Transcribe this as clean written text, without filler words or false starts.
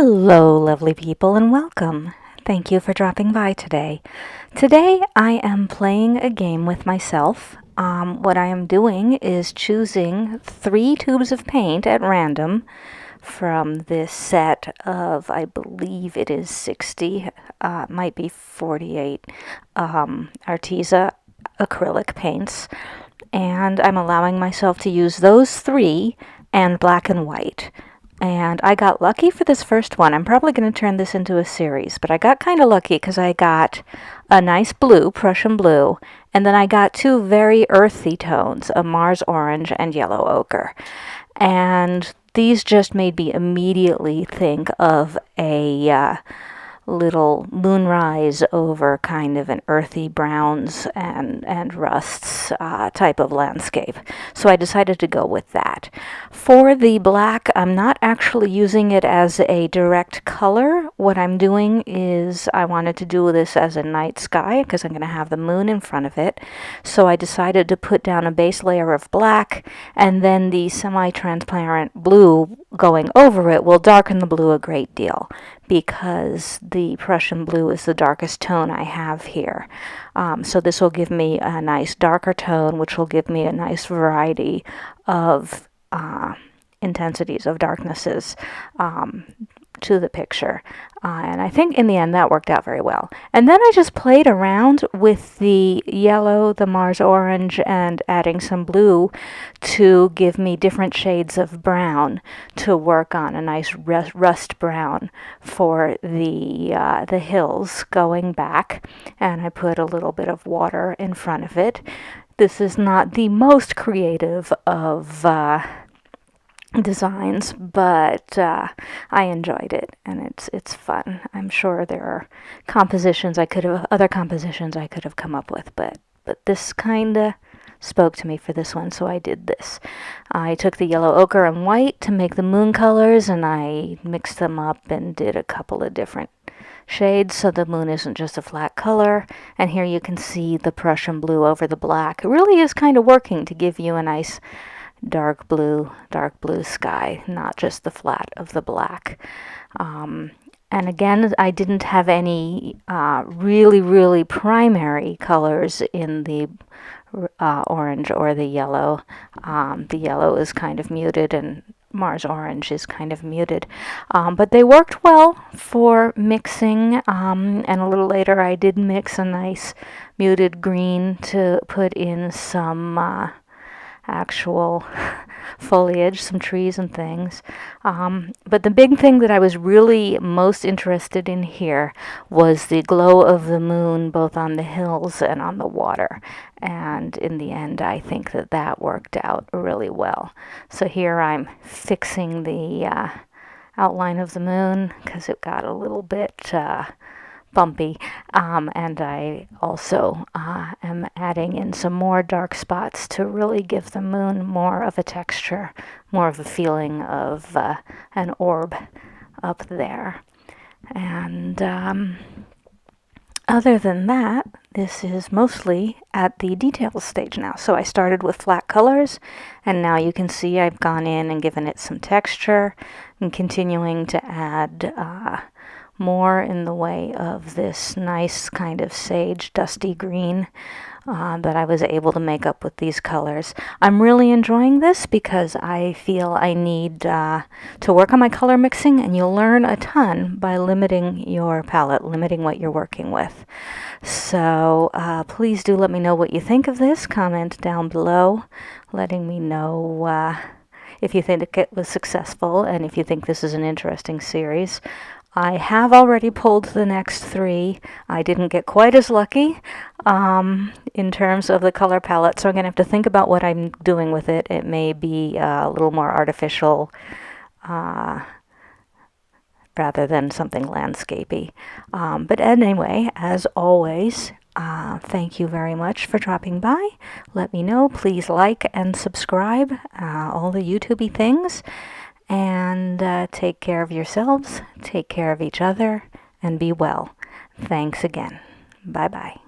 Hello, lovely people, and welcome. Thank you for dropping by today. Today, I am playing a game with myself. What I am doing is choosing 3 tubes of paint at random from this set of, I believe it is 60, might be 48, Arteza acrylic paints. And I'm allowing myself to use those 3 and black and white. And I got lucky for this first one. I'm probably going to turn this into a series, but I got kind of lucky because I got a nice blue, Prussian blue, and then I got 2 very earthy tones, a Mars orange and yellow ochre. And these just made me immediately think of a little moonrise over kind of an earthy browns and rusts type of landscape. So I decided to go with that. For the black, I'm not actually using it as a direct color. What I'm doing is I wanted to do this as a night sky because I'm going to have the moon in front of it. So I decided to put down a base layer of black, and then the semi-transparent blue going over it will darken the blue a great deal, because the Prussian blue is the darkest tone I have here. So this will give me a nice darker tone, which will give me a nice variety of intensities of darknesses to the picture. And I think in the end that worked out very well. And then I just played around with the yellow, the Mars orange, and adding some blue to give me different shades of brown to work on, a nice rust brown for the hills going back. And I put a little bit of water in front of it. This is not the most creative of designs, but I enjoyed it, and it's fun. I'm sure there are other compositions I could have come up with, but this kind of spoke to me for this one, so I did this. I took the yellow ochre and white to make the moon colors, and I mixed them up and did a couple of different shades so the moon isn't just a flat color. And here you can see the Prussian blue over the black. It really is kind of working to give you a nice dark blue sky, not just the flat of the black. And again, I didn't have any really primary colors in the orange or the yellow. The yellow is kind of muted, and Mars orange is kind of muted. But they worked well for mixing, and a little later I did mix a nice muted green to put in some actual foliage, some trees and things. But the big thing that I was really most interested in here was the glow of the moon, both on the hills and on the water. And in the end, I think that worked out really well. So here I'm fixing the outline of the moon because it got a little bit bumpy, and I also am adding in some more dark spots to really give the moon more of a texture, more of a feeling of an orb up there. And other than that, this is mostly at the details stage now. So I started with flat colors, and now you can see I've gone in and given it some texture and continuing to add more in the way of this nice kind of sage dusty green that I was able to make up with these colors. I'm really enjoying this because I feel I need to work on my color mixing, and you'll learn a ton by limiting your palette, limiting what you're working with. So please do let me know what you think of this. Comment down below letting me know if you think it was successful and if you think this is an interesting series. I have already pulled the next 3. I didn't get quite as lucky in terms of the color palette, so I'm going to have to think about what I'm doing with it. It may be a little more artificial rather than something landscapey. But anyway, as always, thank you very much for dropping by. Let me know. Please like and subscribe, all the YouTubey things. And take care of yourselves, take care of each other, and be well. Thanks again. Bye-bye.